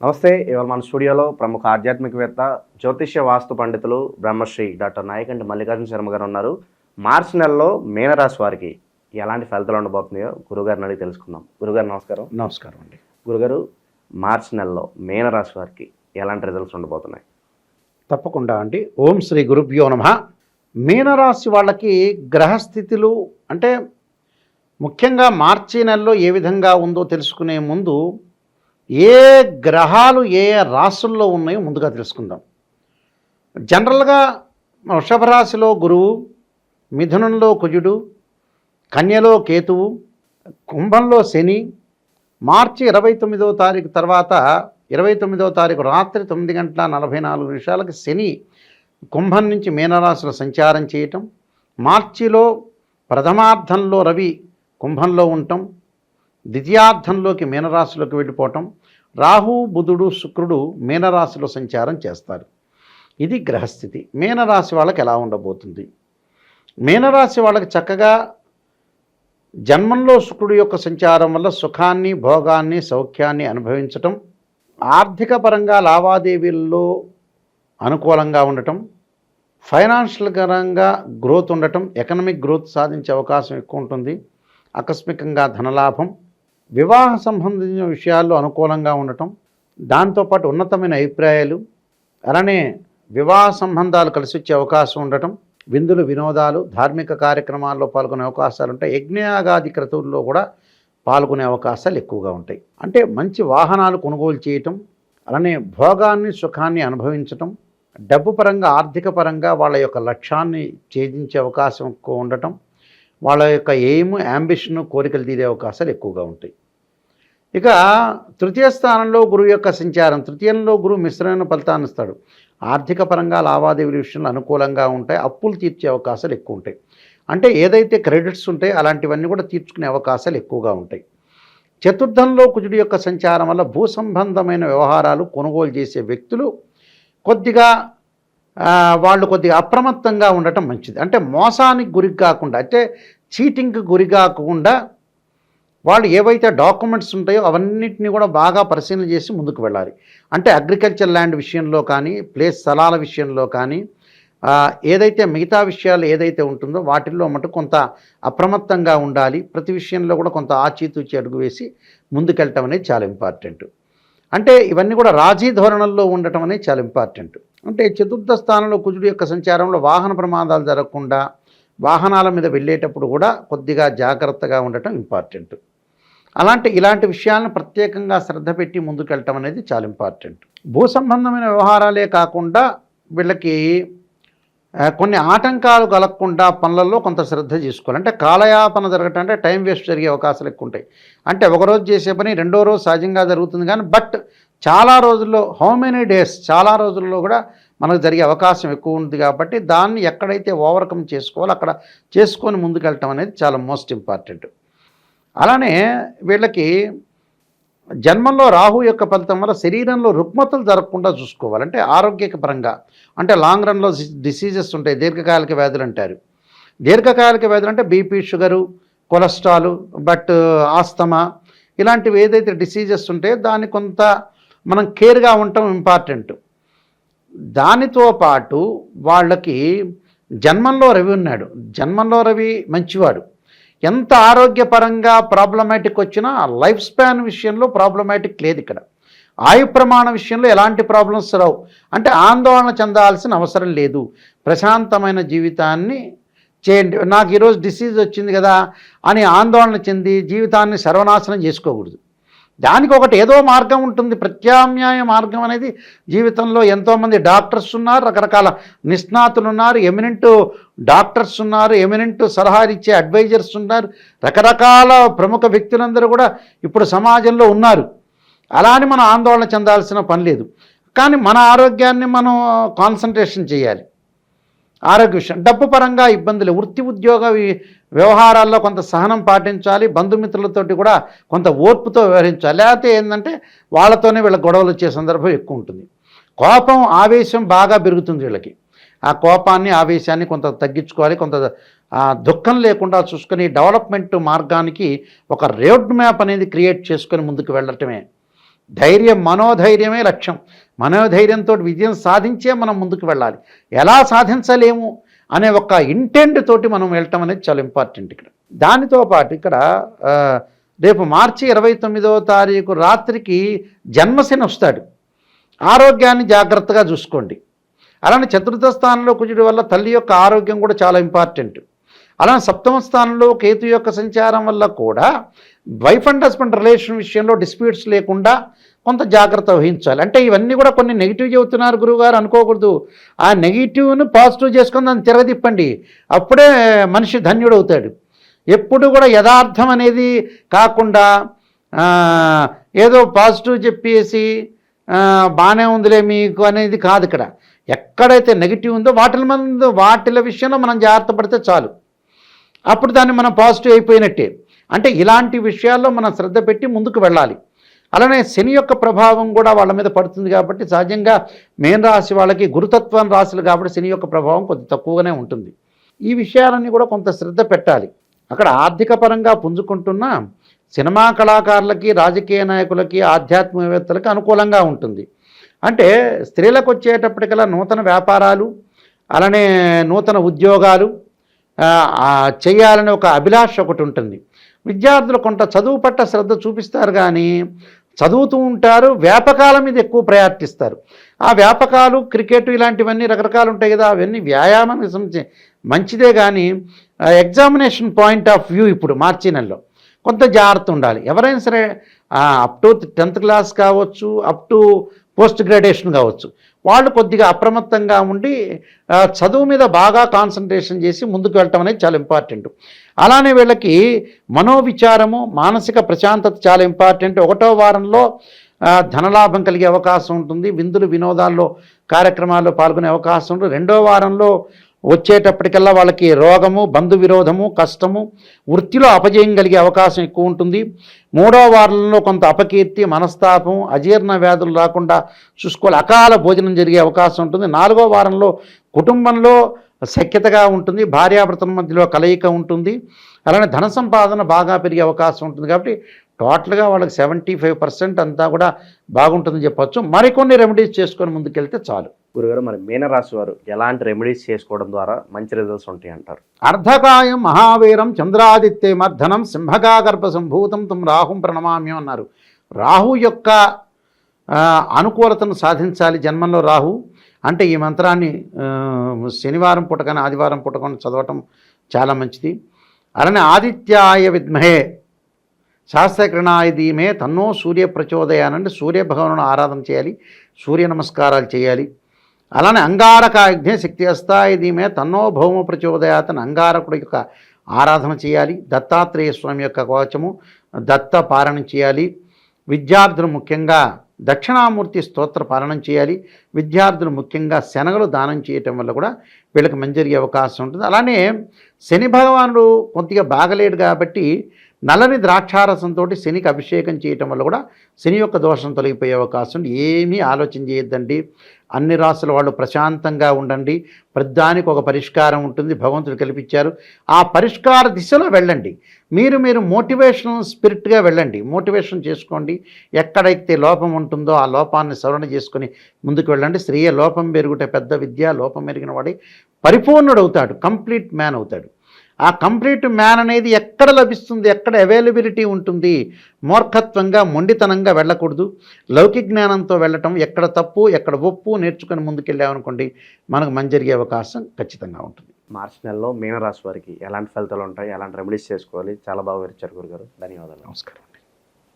నమస్తే. ఇవాళ మన స్టూడియోలో ప్రముఖ ఆధ్యాత్మికవేత్త, జ్యోతిష్య వాస్తు పండితులు బ్రహ్మశ్రీ డాక్టర్ నాయకంటి మల్లికార్జున శర్మ గారు ఉన్నారు. మార్చి నెలలో మీనరాశి వారికి ఎలాంటి ఫలితాలు ఉండబోతున్నాయో గురుగారిని అడిగి తెలుసుకుందాం. గురుగారు నమస్కారం. నమస్కారం అండి. గురుగారు, మార్చి నెలలో మీనరాశి వారికి ఎలాంటి రిజల్ట్స్ ఉండబోతున్నాయి? తప్పకుండా అండి. ఓం శ్రీ గురుభ్యో నమః. మీనరాశి వాళ్ళకి గ్రహస్థితులు అంటే ముఖ్యంగా మార్చి నెలలో ఏ విధంగా ఉందో తెలుసుకునే ముందు ఏ గ్రహాలు ఏ రాశుల్లో ఉన్నాయో ముందుగా తెలుసుకుందాం. జనరల్గా వృషభ రాశిలో గురువు, మిథునంలో కుజుడు, కన్యలో కేతువు, కుంభంలో శని, మార్చి 29వ తారీఖు తర్వాత 29వ తారీఖు రాత్రి 9:44 శని కుంభం నుంచి మీనరాశిలో సంచారం చేయటం, మార్చిలో ప్రథమార్థంలో రవి కుంభంలో ఉండటం, ద్వితీయార్థంలోకి మీనరాశిలోకి వెళ్ళిపోవటం, రాహు బుధుడు శుక్రుడు మీనరాశిలో సంచారం చేస్తారు. ఇది గ్రహస్థితి. మీనరాశి వాళ్ళకి ఎలా ఉండబోతుంది? మీనరాశి వాళ్ళకి చక్కగా జన్మంలో శుక్రుడు యొక్క సంచారం వల్ల సుఖాన్ని, భోగాన్ని, సౌఖ్యాన్ని అనుభవించటం, ఆర్థిక పరంగా లావాదేవీల్లో అనుకూలంగా ఉండటం, ఫైనాన్షియల్ పరంగా గ్రోత్ ఉండటం, ఎకనామిక్ గ్రోత్ సాధించే అవకాశం ఎక్కువ ఉంటుంది, ఆకస్మికంగా ధనలాభం, వివాహ సంబంధించిన విషయాల్లో అనుకూలంగా ఉండటం, దాంతోపాటు ఉన్నతమైన అభిప్రాయాలు, అలానే వివాహ సంబంధాలు కలిసి వచ్చే అవకాశం ఉండటం, విందులు వినోదాలు, ధార్మిక కార్యక్రమాల్లో పాల్గొనే అవకాశాలు ఉంటాయి, యజ్ఞయాగాది క్రతువుల్లో కూడా పాల్గొనే అవకాశాలు ఎక్కువగా ఉంటాయి. అంటే మంచి వాహనాలు కొనుగోలు చేయటం, అలానే భోగాన్ని సుఖాన్ని అనుభవించటం, డబ్బు పరంగా ఆర్థిక పరంగా వాళ్ళ యొక్క లక్ష్యాన్ని ఛేదించే అవకాశం ఎక్కువ ఉండటం, వాళ్ళ యొక్క ఎయిమ్, యాంబిషన్, కోరికలు తీరే అవకాశాలు ఎక్కువగా ఉంటాయి. ఇక తృతీయ స్థానంలో గురువు యొక్క సంచారం, తృతీయంలో గురువు మిశ్రమైన ఫలితాన్ని ఇస్తాడు. ఆర్థిక పరంగా లావాదేవీల విషయంలో అనుకూలంగా ఉంటాయి, అప్పులు తీర్చే అవకాశాలు ఎక్కువ ఉంటాయి. అంటే ఏదైతే క్రెడిట్స్ ఉంటాయో అలాంటివన్నీ కూడా తీర్చుకునే అవకాశాలు ఎక్కువగా ఉంటాయి. చతుర్థంలో కుజుడి యొక్క సంచారం వల్ల భూ సంబంధమైన వ్యవహారాలు కొనుగోలు చేసే వ్యక్తులు కొద్దిగా కొద్దిగా అప్రమత్తంగా ఉండటం మంచిది. అంటే మోసానికి గురి కాకుండా, అంటే చీటింగ్కి గురి కాకుండా వాళ్ళు ఏవైతే డాక్యుమెంట్స్ ఉంటాయో అవన్నిటిని కూడా బాగా పరిశీలన చేసి ముందుకు వెళ్ళాలి. అంటే అగ్రికల్చర్ ల్యాండ్ విషయంలో కానీ, ప్లేస్ స్థలాల విషయంలో కానీ, ఏదైతే మిగతా విషయాలు ఏదైతే ఉంటుందో వాటిల్లో మటుకు కొంత అప్రమత్తంగా ఉండాలి. ప్రతి విషయంలో కూడా కొంత ఆచితూచి అడుగు వేసి ముందుకెళ్ళటం అనేది చాలా ఇంపార్టెంట్. అంటే ఇవన్నీ కూడా రాజీ ధోరణుల్లో ఉండటం అనేది చాలా ఇంపార్టెంట్. అంటే చతుర్థ స్థానంలో కుజుడు యొక్క సంచారంలో వాహన ప్రమాదాలు జరగకుండా వాహనాల మీద వెళ్ళేటప్పుడు కూడా కొద్దిగా జాగ్రత్తగా ఉండటం ఇంపార్టెంట్. ఇలాంటి విషయాలను ప్రత్యేకంగా శ్రద్ధ పెట్టి ముందుకెళ్ళటం అనేది చాలా ఇంపార్టెంట్. భూ సంబంధమైన వ్యవహారాలే కాకుండా వీళ్ళకి కొన్ని ఆటంకాలు కలగకుండా పనులలో కొంత శ్రద్ధ తీసుకోవాలి. అంటే కాలయాపన జరగటం, అంటే టైం వేస్ట్ జరిగే అవకాశాలు ఎక్కువ ఉంటాయి. అంటే ఒకరోజు చేసే పని రెండో రోజు సహజంగా జరుగుతుంది, కానీ బట్ చాలా రోజుల్లో, హౌ మెనీ డేస్, చాలా రోజుల్లో కూడా మనకు జరిగే అవకాశం ఎక్కువ ఉంది. కాబట్టి దాన్ని ఎక్కడైతే ఓవర్కమ్ చేసుకోవాలో అక్కడ చేసుకొని ముందుకెళ్ళటం అనేది చాలా మోస్ట్ ఇంపార్టెంట్. అలానే వీళ్ళకి జన్మంలో రాహు యొక్క ఫలితం వల్ల శరీరంలో రుగ్మతలు జరగకుండా చూసుకోవాలి. అంటే ఆరోగ్యపరంగా, అంటే లాంగ్ రన్లో డిసీజెస్ ఉంటాయి, దీర్ఘకాలిక వ్యాధులు అంటారు. దీర్ఘకాలిక వ్యాధులు అంటే బీపీ, షుగరు, కొలెస్ట్రాల్, ఆస్తమా, ఇలాంటివి ఏదైతే డిసీజెస్ ఉంటాయో దాన్ని కొంత మనం కేర్గా ఉండటం ఇంపార్టెంట్. దానితో పాటు వాళ్ళకి జన్మంలో రవి ఉన్నాడు. జన్మంలో రవి మంచివాడు. ఎంత ఆరోగ్యపరంగా ప్రాబ్లమాటిక్ వచ్చినా లైఫ్ స్పాన్ విషయంలో ప్రాబ్లమాటిక్ లేదు. ఇక్కడ ఆయు ప్రమాణ విషయంలో ఎలాంటి ప్రాబ్లమ్స్ రావు. అంటే ఆందోళన చెందాల్సిన అవసరం లేదు. ప్రశాంతమైన జీవితాన్ని చేయండి. నాకు ఈరోజు డిసీజ్ వచ్చింది కదా అని ఆందోళన చెంది జీవితాన్ని సర్వనాశనం చేసుకోకూడదు. దానికి ఒకటి ఏదో మార్గం ఉంటుంది, ప్రత్యామ్నాయ మార్గం అనేది జీవితంలో. ఎంతోమంది డాక్టర్స్ ఉన్నారు, రకరకాల నిష్ణాతులు ఉన్నారు, ఎమినెంట్ డాక్టర్స్ ఉన్నారు, ఎమినెంట్ సలహాలు ఇచ్చే అడ్వైజర్స్ ఉన్నారు, రకరకాల ప్రముఖ వ్యక్తులందరూ కూడా ఇప్పుడు సమాజంలో ఉన్నారు. అలా అని మనం ఆందోళన చెందాల్సిన పని లేదు. కానీ మన ఆరోగ్యాన్ని మనం కాన్సన్ట్రేషన్ చేయాలి. ఆరోగ్య విషయం, డబ్బు పరంగా ఇబ్బందులు, వృత్తి ఉద్యోగ వ్యవహారాల్లో కొంత సహనం పాటించాలి. బంధుమిత్రులతోటి కూడా కొంత ఓర్పుతో వ్యవహరించాలి. లేకపోతే ఏంటంటే వాళ్ళతోనే వీళ్ళ గొడవలు వచ్చే సందర్భం ఎక్కువ ఉంటుంది. కోపం, ఆవేశం బాగా పెరుగుతుంది వీళ్ళకి. ఆ కోపాన్ని, ఆవేశాన్ని కొంత తగ్గించుకోవాలి. కొంత దుఃఖం లేకుండా చూసుకొని డెవలప్మెంట్ మార్గానికి ఒక రోడ్ మ్యాప్ అనేది క్రియేట్ చేసుకొని ముందుకు వెళ్ళటమే మనోధైర్యమే లక్ష్యం. మనోధైర్యంతో విజయం సాధించే మనం ముందుకు వెళ్ళాలి. ఎలా సాధించలేము అనే ఒక ఇంటెంట్ తోటి మనం వెళ్ళటం అనేది చాలా ఇంపార్టెంట్ ఇక్కడ. దానితో పాటు ఇక్కడ రేపు మార్చి 29వ తారీఖు రాత్రికి జన్మశని వస్తాడు. ఆరోగ్యాన్ని జాగ్రత్తగా చూసుకోండి. అలానే చతుర్థ స్థానంలో కుజుడి వల్ల తల్లి యొక్క ఆరోగ్యం కూడా చాలా ఇంపార్టెంట్. అలానే సప్తమ స్థానంలో కేతు యొక్క సంచారం వల్ల కూడా వైఫ్ అండ్ హస్బెండ్ రిలేషన్ విషయంలో డిస్ప్యూట్స్ లేకుండా కొంత జాగ్రత్త వహించాలి. అంటే ఇవన్నీ కూడా కొన్ని నెగిటివ్ చెబుతున్నారు గురువుగారు అనుకోకూడదు. ఆ నెగిటివ్ను పాజిటివ్ చేసుకొని దాన్ని తిరగదిప్పండి. అప్పుడే మనిషి ధన్యుడవుతాడు. ఎప్పుడు కూడా యథార్థం అనేది కాకుండా ఏదో పాజిటివ్ చెప్పేసి బాగానే ఉందిలే మీకు అనేది కాదు. ఇక్కడ ఎక్కడైతే నెగిటివ్ ఉందో వాటిల విషయంలో మనం జాగ్రత్త పడితే చాలు. అప్పుడు దాన్ని మనం పాజిటివ్ అయిపోయినట్టే. అంటే ఇలాంటి విషయాల్లో మనం శ్రద్ధ పెట్టి ముందుకు వెళ్ళాలి. అలానే శని యొక్క ప్రభావం కూడా వాళ్ళ మీద పడుతుంది కాబట్టి సహజంగా మేన రాశి వాళ్ళకి గురుతత్వం రాశులు కాబట్టి శని యొక్క ప్రభావం కొద్ది తక్కువగానే ఉంటుంది. ఈ విషయాలన్నీ కూడా కొంత శ్రద్ధ పెట్టాలి. అక్కడ ఆర్థిక పరంగా పుంజుకుంటున్న సినిమా కళాకారులకి, రాజకీయ నాయకులకి, ఆధ్యాత్మికవేత్తలకి అనుకూలంగా ఉంటుంది. అంటే స్త్రీలకు వచ్చేటప్పటికల్లా నూతన వ్యాపారాలు, అలానే నూతన ఉద్యోగాలు చేయాలనే ఒక అభిలాష ఒకటి ఉంటుంది. విద్యార్థులు కొంత చదువు పట్ల శ్రద్ధ చూపిస్తారు, కానీ చదువుతూ ఉంటారు, వ్యాపకాల మీద ఎక్కువ ప్రయారిటీ ఇస్తారు. ఆ వ్యాపకాలు క్రికెట్ ఇలాంటివన్నీ రకరకాలు ఉంటాయి కదా, అవన్నీ వ్యాయామానికి సంబంధించి మంచిదే, కానీ ఎగ్జామినేషన్ పాయింట్ ఆఫ్ వ్యూ ఇప్పుడు మార్చి నెలలో కొంత జాగ్రత్త ఉండాలి. ఎవరైనా సరే అప్ టు 10th క్లాస్ కావచ్చు, అప్ టు పోస్ట్ గ్రాడ్యుయేషన్ కావచ్చు, వాళ్ళు కొద్దిగా అప్రమత్తంగా ఉండి చదువు మీద బాగా కాన్సన్ట్రేషన్ చేసి ముందుకు వెళ్ళటం అనేది చాలా ఇంపార్టెంట్. అలానే వీళ్ళకి మనోవిచారము, మానసిక ప్రశాంతత చాలా ఇంపార్టెంట్. 1వ వారంలో ధనలాభం కలిగే అవకాశం ఉంటుంది. విందులు వినోదాల్లో కార్యక్రమాల్లో పాల్గొనే అవకాశం ఉంటుంది. 2వ వారంలో వచ్చేటప్పటికల్లా వాళ్ళకి రోగము, బంధు విరోధము, కష్టము, వృత్తిలో అపజయం కలిగే అవకాశం ఎక్కువ ఉంటుంది. 3వ వారంలో కొంత అపకీర్తి, మనస్తాపం, అజీర్ణ వ్యాధులు రాకుండా చూసుకోవాలి. అకాల భోజనం జరిగే అవకాశం ఉంటుంది. 4వ వారంలో కుటుంబంలో సఖ్యతగా ఉంటుంది, భార్యాభర్తల మధ్యలో కలయిక ఉంటుంది. అలానే ధన సంపాదన బాగా పెరిగే అవకాశం ఉంటుంది. కాబట్టి టోటల్గా వాళ్ళకి 75% అంతా కూడా బాగుంటుందని చెప్పొచ్చు. మరికొన్ని రెమెడీస్ చేసుకొని ముందుకెళ్తే చాలు. గురుగారు, మరి మీనరాశి వారు ఎలాంటి రెమెడీస్ చేసుకోవడం ద్వారా మంచి రిజల్ట్స్ ఉంటాయి అంటారు? అర్ధకాయం మహావీరం చంద్రాదిత్య మర్ధనం సింహగాగర్భ సంభూతం తం రాహుం ప్రణమామ్యం అన్నారు. రాహు యొక్క అనుకూలతను సాధించాలి జన్మంలో రాహు. అంటే ఈ మంత్రాన్ని శనివారం పూట కానీ ఆదివారం పూట కానీ చదవటం చాలా మంచిది. అలానే ఆదిత్యాయ విద్మహే శాస్త్రకరణాయ ధీమే తన్నో సూర్య ప్రచోదయానంటే సూర్య భగవాను ఆరాధన చేయాలి, సూర్య నమస్కారాలు చేయాలి. అలానే అంగారకాగ్నే శక్తి అస్తాయ ధీమే తన్నో భౌమ ప్రచోదయాతను అంగారకుడి యొక్క ఆరాధన చేయాలి. దత్తాత్రేయ స్వామి యొక్క కవచము దత్త పారాయణం చేయాలి. విద్యార్థులు ముఖ్యంగా దక్షిణామూర్తి స్తోత్ర పారాయణం చేయాలి. విద్యార్థులు ముఖ్యంగా శనగలు దానం చేయటం వల్ల కూడా వీళ్ళకి మంచి జరిగే అవకాశం ఉంటుంది. అలానే శని భగవానుడు కొద్దిగా బాగలేడు కాబట్టి నల్లని ద్రాక్షారసంతో శనికి అభిషేకం చేయటం వల్ల కూడా శని యొక్క దోషం తొలగిపోయే అవకాశం. ఏమీ ఆలోచన చేయొద్దండి. అన్ని రాసుల వాళ్ళు ప్రశాంతంగా ఉండండి. ప్రతిదానికి ఒక పరిష్కారం ఉంటుంది, భగవంతుడు కల్పించారు. ఆ పరిష్కార దిశలో వెళ్ళండి. మీరు మోటివేషనల్ స్పిరిట్గా వెళ్ళండి, మోటివేషన్ చేసుకోండి. ఎక్కడైతే లోపం ఉంటుందో ఆ లోపాన్ని సవరణ చేసుకొని ముందుకు వెళ్ళండి. స్త్రీయ లోపం పెరుగుట పెద్ద విద్య, లోపం పెరిగిన వాడి పరిపూర్ణుడు అవుతాడు, కంప్లీట్ మ్యాన్ అవుతాడు. ఆ కంప్లీట్ మ్యాన్ అనేది ఎక్కడ లభిస్తుంది, ఎక్కడ అవైలబిలిటీ ఉంటుంది? మూర్ఖత్వంగా, మొండితనంగా వెళ్ళకూడదు. లౌకిక జ్ఞానంతో వెళ్ళటం, ఎక్కడ తప్పు ఎక్కడ ఒప్పు నేర్చుకొని ముందుకెళ్ళామనుకోండి మనకు మంచి జరిగే అవకాశం ఖచ్చితంగా ఉంటుంది. మార్చి నెలలో మీనరాశి వారికి ఎలాంటి ఫలితాలు ఉంటాయి, ఎలాంటి రెమెడీస్ చేసుకోవాలి, చాలా బాగా వివరించారు గురుగారు. ధన్యవాదాలు. నమస్కారం.